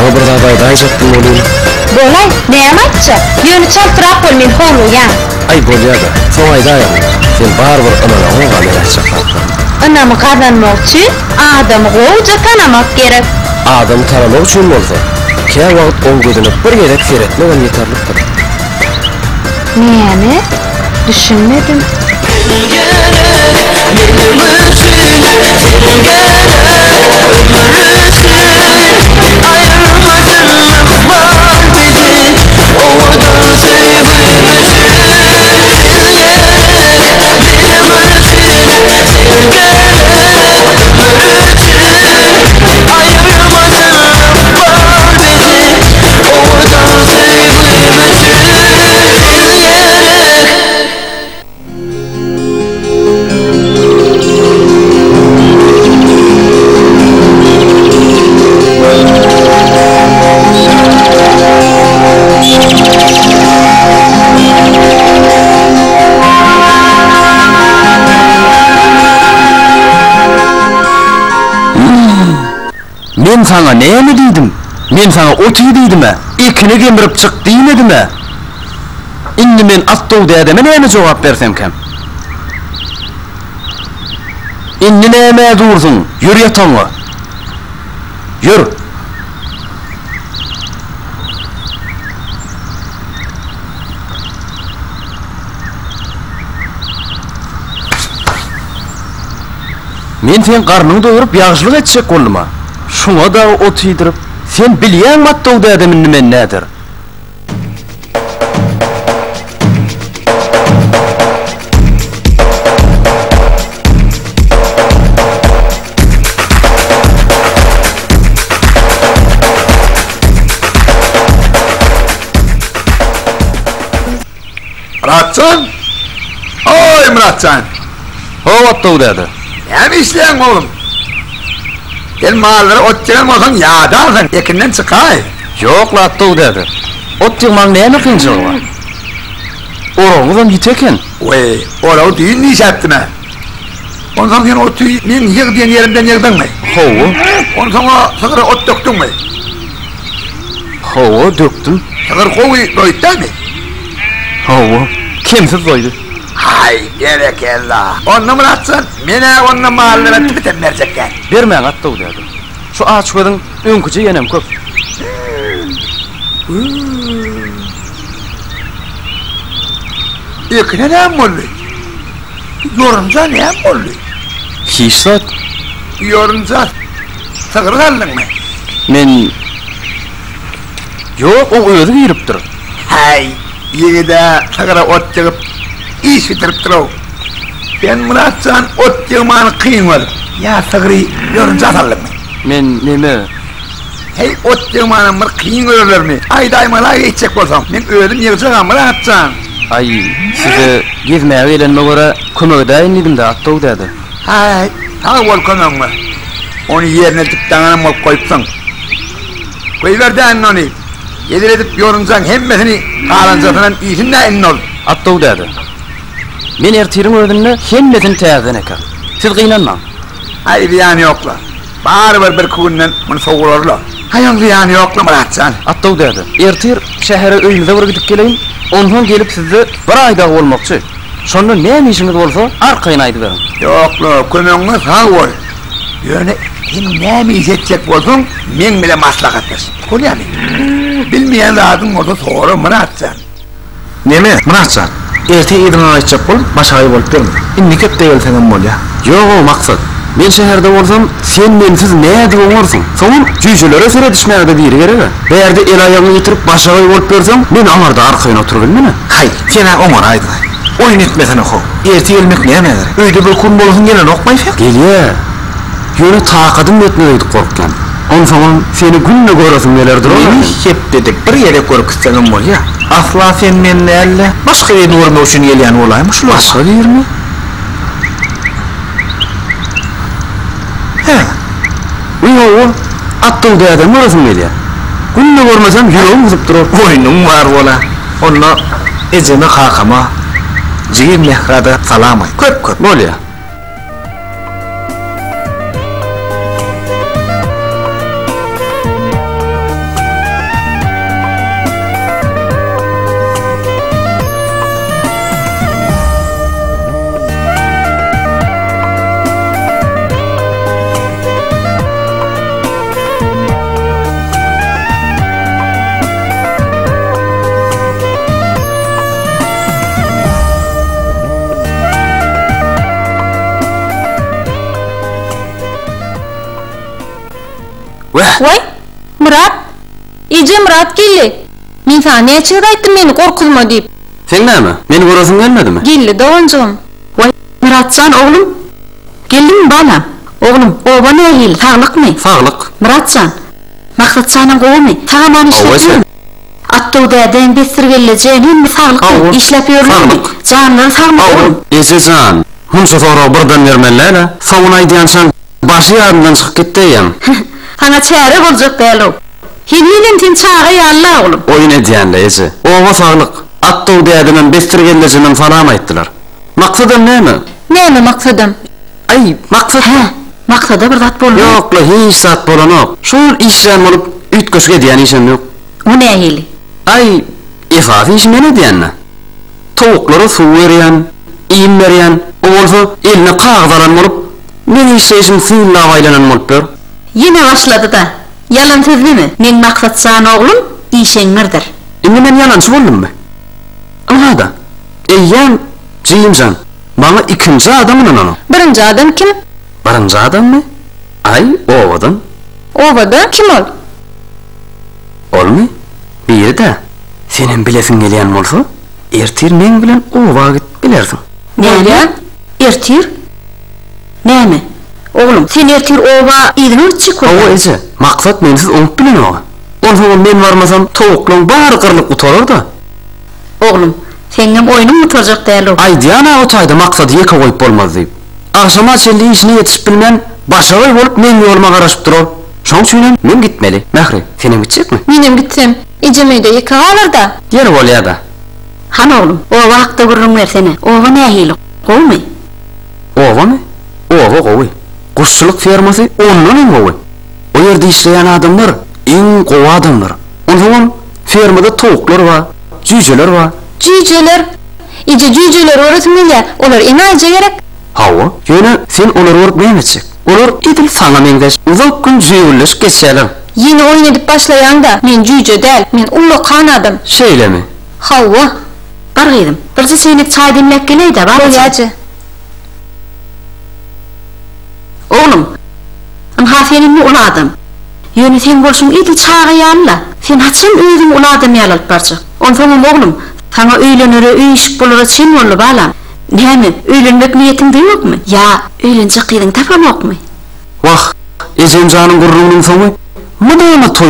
Bana bir daha baydayacaktım olayım. Bolay, neyem açça? Yönü çaltırak bolmen holu ya. Ay bolya da, son aydayım. Sen barbar ananı gamel açacaktım. Anamı kazanmak için adamı kovuca tanımak gerek. Adam tanımak için olsa, kaya vakit on gözünü bir gerek seyretmeden yeterliktir. Neyemi? Düşünmedim. Men sana neymi deydim? Men sana otuy deydim mi? İkini gemirip çık deymedim mi? Indi men attığı dedeme neymi cevap versem kem? Indi neyme dursun? Yür yatanla. Yür. Men sen karnını doyurup yağışlık etecek olma. Şuna da ot yedirip, sen bilyen mi attığı dedemin nimen nedir? Muratcan! Oy Muratcan! O attığı dedi. Ne mi işleyen oğlum? Gel mağazalara ot çeken olsan yağdarsın, ekinden çıkay. Yok la attığı dedi. Ot yığman neyine kıyıncağı var? Oranıdan yiteken. Oy, orada düğün ne iş ettin ha? Ondan sonra o tüyü men yığ diyen yerimden yığdın mı? Hova. Ondan sonra sıkıra ot döktün mü? Hova döktüm. Sıkır kovu doyuttan mı? Hova. Kimsiz doydu. Hay gerek ella. Onunla Muratcan, mene onunla mahallere tübeten verecekler. Vermeyen attığı dedi. Şu ağaç koydun, önkücü yenem köp. İkine ne mollu? Yorunca ne mollu? Hiç saat. Yorunca sıkır kaldın mı? Men... Yok, o özü giriptir. Hay, yine sıkıra ot yığıp iş bitirip durau. Ben Muratcan ot yığmanı kıyın var. Ya sıkırı yorunca atalım mı? Men neme? Hey ot yığmanı bir kıyın ölürler mi? Aydaymalar geçecek olsam. Ben öldüm yığacağım Muratcan. Ay, size gezmeye gelenme göre kömek edeyin dedim de attığı dedi. Hay, sağ ol konuğum var. Onu yerine diptanına ol koyupsan. Koyuver de anne onu. Gelir edip yoruncan hemmesini kalancasından iyisinden emin ol. Attığı dedi. Men ertirin ödününü hemmetin teyazdan ekar. Siz kıynanma. Hay bir yani yokla. Bari bir kuvundan bunu soğururlar. Hay bir yani yokla Muratcan. Attığı dedi. Ertir şehre öyünüze vur gidip geleyim. Ondan gelip sizi bir ayda olmakçı. Sonra ne işiniz olsa arkayın aydı verin. Yokla, konuğumuz sağ ol. Yani sen ne mi iş edecek olsun, men bile maslahat versin. Kul yani. Bilmeyen lazım olsa soğurum Muratcan. Neme, Muratcan? Erti idina aytacak bol, başayı bolup berme. İndi köp değil senin bol ya. Yok o maksat. Men şehirde olsam, sen mensiz ne ediyorsun olsun? Sonun cücülere seyredişmeye de diri gerek. Eğer de el ayağını getirip başayı bolup bersem, men amarda arkayına oturubilmeni. Hayır, sena omar aydın. Oyun etmesene ho. Erti gelmek ne emedir? Öyde bir kun bolsun gelen okmay fek. Geliye. Yönü taqadım etmeydik korkkan. On zaman seni günle görasın nelerdir o? Nemi hep dedik, bir yere görüp istedim bol ya. Asla sen menle elle, başka yerde görme üçün gelen olaymış lo. Başka yer mi? He. Uyuyor. Attığı da adam orasın geliyor. Günle görmesem yüreğim kızıp durur. Oyunun var ola. Onunla eceme kakama, cigir mehrada salamay. Köp. Bol ya. Wah, Vay, Murat. Ece Murat geldi. Men sana neçe aytdım meni korkuzma deyip. sen näme? Meni görasın gelmedimi? Geldi doğuncum. Vay, Muratcan oğlum. Geldin mi balam? Oğlum, oba ne hil? Sağlık mı? Sağlık. Muratcan. Maksatcanın qoğumu. Tağaman işletiyor. Attığdadan bestirgeleceğin hem sağlık Awu. işlepiyorlar mı? Sağlık. Canlı sağlık oğlum. Ejecan, hunsa sonra birden vermenler, savunay diyansan başı yadından çıkıp gitti yan. Sana çare olacak belo. Hililin tin çağı yalla oğlum. Oyun ediyenle ece. Ova sağlık. Attı deyadının bestirgeleceğinden falan ayttılar. Maksadım ne mi? Näme maksadım? Ay, maksat. He, maksada bir zat bolma. Yok la hiç saat bolan yok. Şol işlem olup üt köşke diyen işim yok. O ne hili? Ay, ifafi işim ne diyenle? Tavukları su veriyen, iyim veriyen, o olsa eline kağıdalan olup, men işleyişim suyla avaylanan olup ber. Yine başladı da. Yalan sözlü mü? Men maksatsan oğlum, işenmirdir. Indi men yalancı boldum mu? Ana da, eyyem, ciyimcan, bana ikinci adamın onu. Birinci adam kim? Birinci adam mı? Ay, ovadan. Ovada kim ol? Olmu? Biri de, senin bilesin geleyen olsa, ertir men bilen o vakit bilersin. Ne? Ertir? Ne mi? Oğlum, sen ertir ova idin çık O ola. ece, maksat mensiz onup bilen oğa. Ondan men varmasam tavuklan bari kırılıp utarır da. Oğlum, senin oyunun mu tutacak değerli o? Ay diyana o tayda maksadı yeka koyup olmaz deyip. Akşama çelli işine yetişip bilmen, başarıy olup men yoluma karışıp durur. Şoň üçin men gitmeli. Mehri, senin gitecek mi? Menem gitsem, Ecem öýde ýeka alır da. Yer bolýa da. Han oğlum, o vakta gurrun versene. Ova ne hili? Qoğu mu? Ova mı? Ova gowy. Kuşçuluk ferması ondan en gowy. O yerde işleyen adamlar en gowy adamlar. Ondan fermada tavuklar var, cüceler var. Cüceler. Ece cüceler öğretmenler. Olar enaýja gerek. Hawa, ýöne sen olar öğretmeyemezsek. Olar edil sana mengeş, uzak gün jüýürleş geçýärler. Yeni oyun edip başlayan da men cüce däl, men ullu kanadım. Şeýle mi? Hawa. Bar giydim. Birce senek çay demlek geley de bar. Bolýaçy. Oğlum, ha senin mi uladım? Yöne sen bolşun edil çağı yalla. Sen haçın öýdüň uladım ýalyp barçy. Ondan oğlum, sana öýlenere öýüşip bolara çyn bolly balam. Näme, öýlenmek niýetiň diýokmy? Ya, öýlenjek gyýdyň tapamakmy? Wah, Ejemjanyň gurrunun soňy, mudama toy